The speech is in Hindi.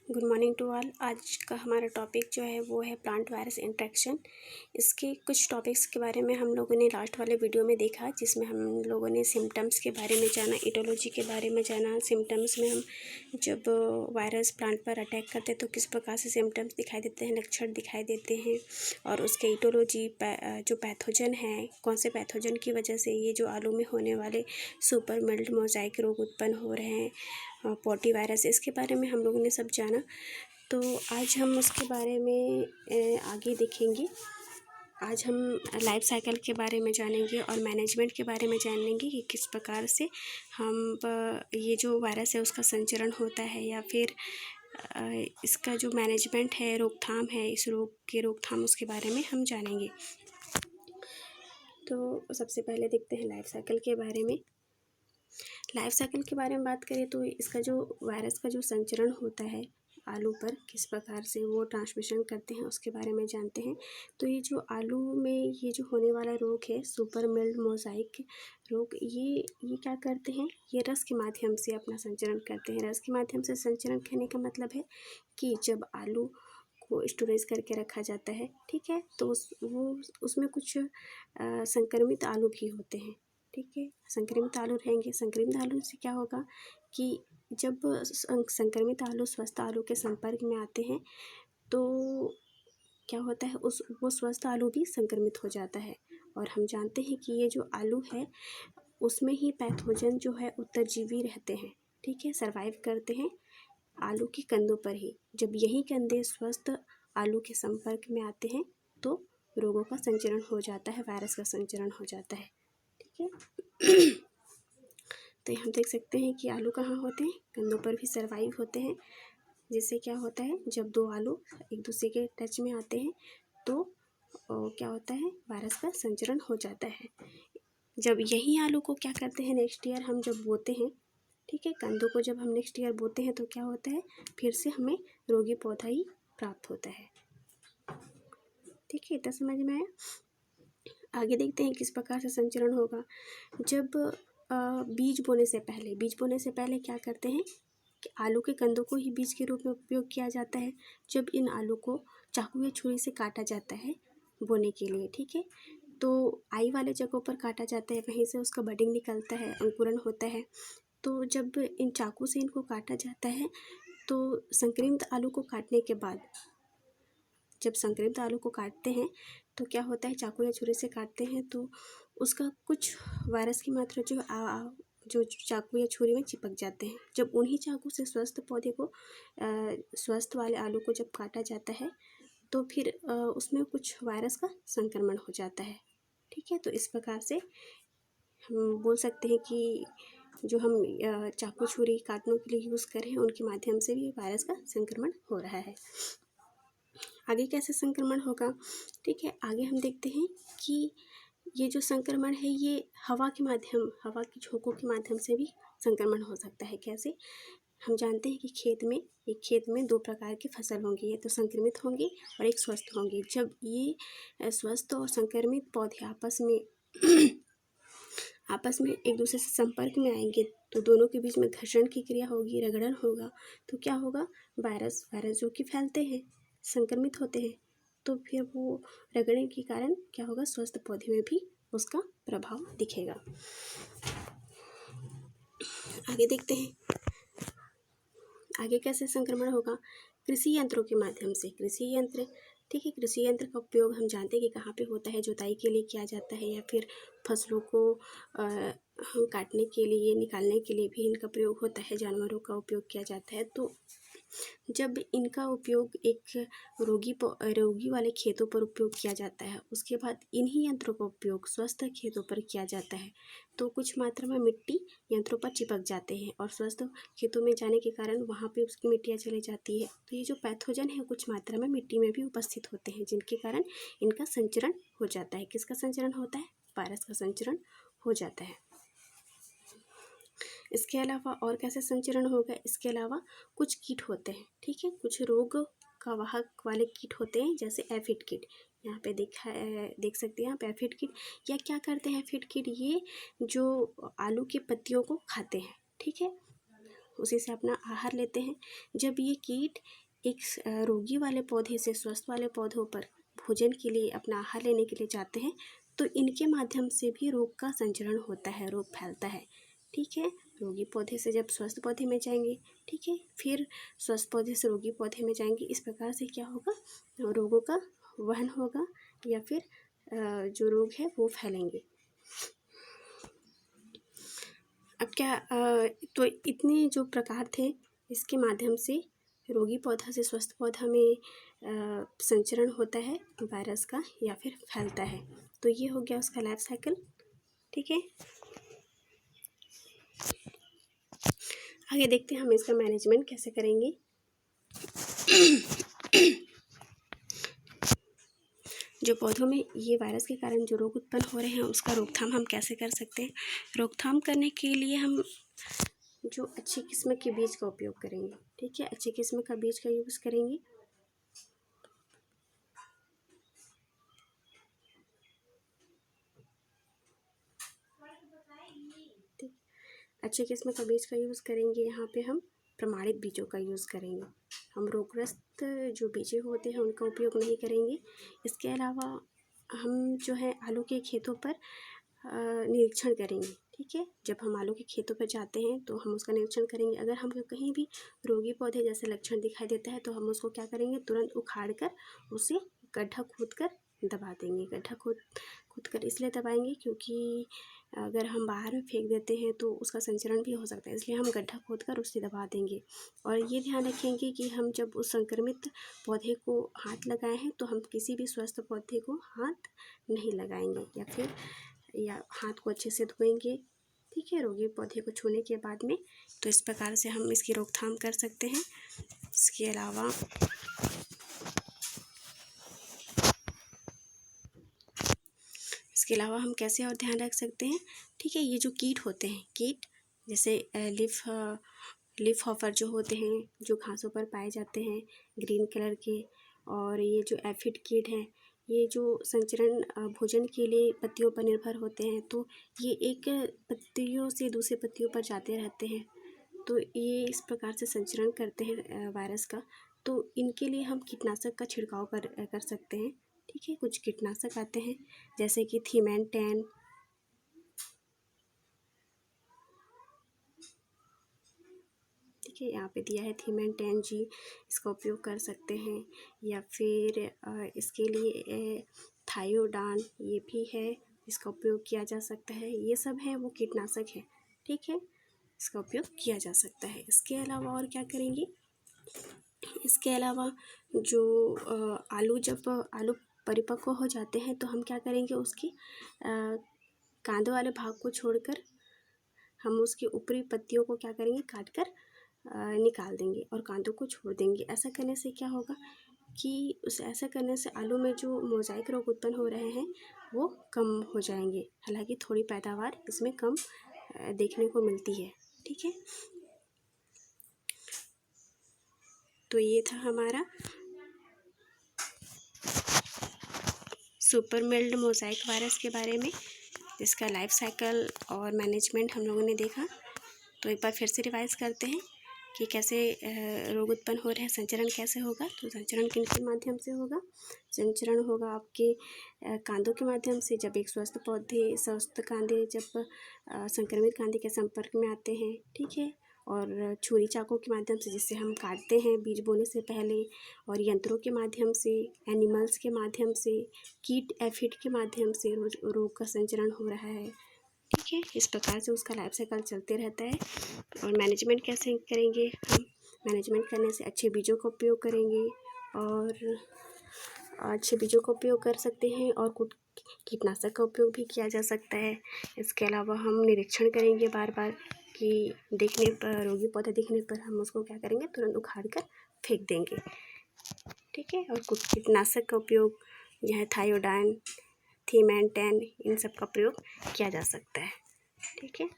Good morning to all. आज का हमारा टॉपिक जो है वो है प्लांट वायरस इंट्रैक्शन। इसके कुछ टॉपिक्स के बारे में हम लोगों ने लास्ट वाले वीडियो में देखा, जिसमें हम लोगों ने सिम्टम्स के बारे में जाना, इटोलॉजी के बारे में जाना। सिम्टम्स में हम जब वायरस प्लांट पर अटैक करते हैं तो किस प्रकार से सिम्टम्स दिखाई देते हैं, लक्षण दिखाई देते हैं, और उसके इटोलॉजी जो पैथोजन है, कौन से पैथोजन की वजह से ये जो आलू में होने वाले सुपर मिल्ड मोज़ाइक रोग उत्पन्न हो रहे हैं, पॉटी वायरस, इसके बारे में हम लोगों ने सब जाना। तो आज हम उसके बारे में आगे देखेंगे। आज हम लाइफ साइकिल के बारे में जानेंगे और मैनेजमेंट के बारे में जानेंगे कि किस प्रकार से हम ये जो वायरस है उसका संचरण होता है, या फिर इसका जो मैनेजमेंट है, रोकथाम है, इस रोग के रोकथाम, उसके बारे में हम जानेंगे। तो सबसे पहले देखते हैं लाइफ साइकिल के बारे में। लाइफ साइकिल के बारे में बात करें तो इसका जो वायरस का जो संचरण होता है आलू पर, किस प्रकार से वो ट्रांसमिशन करते हैं, उसके बारे में जानते हैं। तो ये जो आलू में ये जो होने वाला रोग है, सुपर मिल्ड मोज़ाइक रोग, ये क्या करते हैं, ये रस के माध्यम से अपना संचरण करते हैं। रस के माध्यम से संचरण करने का मतलब है कि जब आलू को स्टोरेज करके रखा जाता है, ठीक है, तो उसमें कुछ संक्रमित आलू भी होते हैं, ठीक है। संक्रमित आलू रहेंगे। संक्रमित आलू से क्या होगा कि जब संक्रमित आलू स्वस्थ आलू के संपर्क में आते हैं तो क्या होता है, वो स्वस्थ आलू भी संक्रमित हो जाता है। और हम जानते हैं कि ये जो आलू है उसमें ही पैथोजन जो है उत्तरजीवी रहते हैं, ठीक है, सर्वाइव करते हैं आलू के कंदों पर ही। जब यही कंदे स्वस्थ आलू के संपर्क में आते हैं तो रोगों का संचरण हो जाता है, वायरस का संचरण हो जाता है, ठीक है। तो हम देख सकते हैं कि आलू कहाँ होते हैं, कंदों पर भी सर्वाइव होते हैं। जिससे क्या होता है, जब दो आलू एक दूसरे के टच में आते हैं तो क्या होता है, वायरस का संचरण हो जाता है। जब यही आलू को क्या करते हैं, नेक्स्ट ईयर हम जब बोते हैं, ठीक है, कंदों को जब हम नेक्स्ट ईयर बोते हैं तो क्या होता है, फिर से हमें रोगी पौधा ही प्राप्त होता है, ठीक है। इतना समझ में आया। आगे देखते हैं किस प्रकार से संचरण होगा। जब बीज बोने से पहले क्या करते हैं कि आलू के कंदों को ही बीज के रूप में उपयोग किया जाता है। जब इन आलू को चाकू या छुरी से काटा जाता है बोने के लिए, ठीक है, तो आई वाले जगहों पर काटा जाता है, वहीं से उसका बडिंग निकलता है, अंकुरण होता है। तो जब इन चाकू से इनको काटा जाता है तो संक्रमित आलू को काटने के बाद, जब संक्रमित आलू को काटते हैं तो क्या होता है, चाकू या छुरी से काटते हैं तो उसका कुछ वायरस की मात्रा जो चाकू या छुरी में चिपक जाते हैं। जब उन्हीं चाकू से स्वस्थ पौधे को स्वस्थ वाले आलू को जब काटा जाता है तो फिर उसमें कुछ वायरस का संक्रमण हो जाता है, ठीक है। तो इस प्रकार से हम बोल सकते हैं कि जो हम चाकू छुरी काटने के लिए यूज़ कर रहे हैं उनके माध्यम से भी वायरस का संक्रमण हो रहा है। आगे कैसे संक्रमण होगा, ठीक है। आगे हम देखते हैं कि ये जो संक्रमण है ये हवा की झोंकों के माध्यम से भी संक्रमण हो सकता है। कैसे, हम जानते हैं कि एक खेत में दो प्रकार की फसल होंगी, ये तो संक्रमित होंगी और एक स्वस्थ होंगी। जब ये स्वस्थ और संक्रमित पौधे आपस में एक दूसरे से संपर्क में आएंगे तो दोनों के बीच में घर्षण की क्रिया होगी, रगड़न होगा, तो क्या होगा, वायरस जो कि फैलते हैं, संक्रमित होते हैं, तो फिर वो रगड़ने के कारण क्या होगा, स्वस्थ पौधे में भी उसका प्रभाव दिखेगा। आगे देखते हैं आगे कैसे संक्रमण होगा। कृषि यंत्रों के माध्यम से, कृषि यंत्र, ठीक है, कृषि यंत्र का उपयोग हम जानते हैं कि कहाँ पे होता है, जुताई के लिए किया जाता है, या फिर फसलों को हम काटने के लिए, निकालने के लिए भी इनका प्रयोग होता है, जानवरों का उपयोग किया जाता है। तो जब इनका उपयोग एक रोगी वाले खेतों पर उपयोग किया जाता है, उसके बाद इन्हीं यंत्रों का उपयोग स्वस्थ खेतों पर किया जाता है, तो कुछ मात्रा में मिट्टी यंत्रों पर चिपक जाते हैं और स्वस्थ खेतों में जाने के कारण वहाँ पे उसकी मिट्टियाँ चली जाती है। तो ये जो पैथोजन है कुछ मात्रा में मिट्टी में भी उपस्थित होते हैं, जिनके कारण इनका संचरण हो जाता है। किसका संचरण होता है, वायरस का संचरण हो जाता है। इसके अलावा और कैसे संचरण होगा, इसके अलावा कुछ कीट होते हैं, ठीक है, कुछ रोग का वाहक वाले कीट होते हैं, जैसे एफिड कीट, यहाँ पे देख सकते हैं आप एफिड कीट। या क्या करते हैं एफिड कीट, ये जो आलू की पत्तियों को खाते हैं, ठीक है, उसी से अपना आहार लेते हैं। जब ये कीट एक रोगी वाले पौधे से स्वस्थ वाले पौधों पर भोजन के लिए अपना आहार लेने के लिए जाते हैं तो इनके माध्यम से भी रोग का संचरण होता है, रोग फैलता है। ठीक है, रोगी पौधे से जब स्वस्थ पौधे में जाएंगे, ठीक है, फिर स्वस्थ पौधे से रोगी पौधे में जाएंगे। इस प्रकार से क्या होगा, रोगों का वहन होगा या फिर जो रोग है वो फैलेंगे। अब क्या तो इतने जो प्रकार थे, इसके माध्यम से रोगी पौधा से स्वस्थ पौधा में संचरण होता है वायरस का या फिर फैलता है। तो ये हो गया उसका लाइफ साइकिल। ठीक है, आगे देखते हैं हम इसका मैनेजमेंट कैसे करेंगे। जो पौधों में ये वायरस के कारण जो रोग उत्पन्न हो रहे हैं उसका रोकथाम हम कैसे कर सकते हैं। रोकथाम करने के लिए हम जो अच्छी किस्म के बीज का उपयोग करेंगे। ठीक है, अच्छी किस्म का बीज का यूज़ करेंगे। अच्छे किस्म का बीज का यूज़ करेंगे। यहाँ पे हम प्रमाणित बीजों का यूज़ करेंगे। हम रोगग्रस्त जो बीजें होते हैं उनका उपयोग नहीं करेंगे। इसके अलावा हम जो है आलू के खेतों पर निरीक्षण करेंगे। ठीक है, जब हम आलू के खेतों पर जाते हैं तो हम उसका निरीक्षण करेंगे। अगर हमको कहीं भी रोगी पौधे जैसे लक्षण दिखाई देता है तो हम उसको क्या करेंगे, तुरंत उखाड़ कर उसे गड्ढा खोद कर दबा देंगे। गड्ढा खोद कर इसलिए दबाएंगे क्योंकि अगर हम बाहर में फेंक देते हैं तो उसका संचरण भी हो सकता है, इसलिए हम गड्ढा खोद कर उसे दबा देंगे। और ये ध्यान रखेंगे कि हम जब उस संक्रमित पौधे को हाथ लगाए हैं तो हम किसी भी स्वस्थ पौधे को हाथ नहीं लगाएंगे या हाथ को अच्छे से धोएंगे। ठीक है, रोगी पौधे को छूने के बाद में। तो इस प्रकार से हम इसकी रोकथाम कर सकते हैं। इसके अलावा हम कैसे और ध्यान रख सकते हैं। ठीक है, ये जो कीट होते हैं, कीट जैसे लीफ हॉपर जो होते हैं, जो घासों पर पाए जाते हैं ग्रीन कलर के, और ये जो एफिड कीट हैं, ये जो संचरण भोजन के लिए पत्तियों पर निर्भर होते हैं, तो ये एक पत्तियों से दूसरे पत्तियों पर जाते रहते हैं। तो ये इस प्रकार से संचरण करते हैं वायरस का। तो इनके लिए हम कीटनाशक का छिड़काव कर सकते हैं। ठीक है, कुछ कीटनाशक आते हैं जैसे कि थीमेन-10, ठीक है, यहाँ पे दिया है थीमेन-10 जी, इसका उपयोग कर सकते हैं। या फिर इसके लिए थायोडान, ये भी है, इसका उपयोग किया जा सकता है। ये सब है वो कीटनाशक है। ठीक है, इसका उपयोग किया जा सकता है। इसके अलावा और क्या करेंगे, इसके अलावा जो जब आलू परिपक्व हो जाते हैं तो हम क्या करेंगे, उसकी कांदों वाले भाग को छोड़कर हम उसकी ऊपरी पत्तियों को क्या करेंगे, काट कर निकाल देंगे और कांदों को छोड़ देंगे। ऐसा करने से क्या होगा कि ऐसा करने से आलू में जो मोज़ाइक रोग उत्पन्न हो रहे हैं वो कम हो जाएंगे। हालांकि थोड़ी पैदावार इसमें कम देखने को मिलती है। ठीक है, तो ये था हमारा सुपर मिल्ड मोज़ाइक वायरस के बारे में, जिसका लाइफ साइकिल और मैनेजमेंट हम लोगों ने देखा। तो एक बार फिर से रिवाइज़ करते हैं कि कैसे रोग उत्पन्न हो रहे हैं, संचरण कैसे होगा। तो संचरण किनके माध्यम से होगा, संचरण होगा आपके कांदों के माध्यम से। जब एक स्वस्थ कांदे जब संक्रमित कांदे के संपर्क में आते हैं, ठीक है, और छुरी चाकू के माध्यम से जिससे हम काटते हैं बीज बोने से पहले, और यंत्रों के माध्यम से, एनिमल्स के माध्यम से, कीट एफिड के माध्यम से रोग का संचरण हो रहा है। ठीक है, इस प्रकार से उसका लाइफ साइकिल चलते रहता है। और मैनेजमेंट कैसे करेंगे, हम मैनेजमेंट करने से अच्छे बीजों का उपयोग करेंगे और अच्छे बीजों का उपयोग कर सकते हैं, और कुछ कीटनाशक का उपयोग भी किया जा सकता है। इसके अलावा हम निरीक्षण करेंगे बार बार कि देखने पर, रोगी पौधा दिखने पर हम उसको क्या करेंगे, तुरंत उखाड़ कर फेंक देंगे। ठीक है, और कुछ कीटनाशक का उपयोग यह थायोडान, थीमेन-10, इन सब का प्रयोग किया जा सकता है। ठीक है।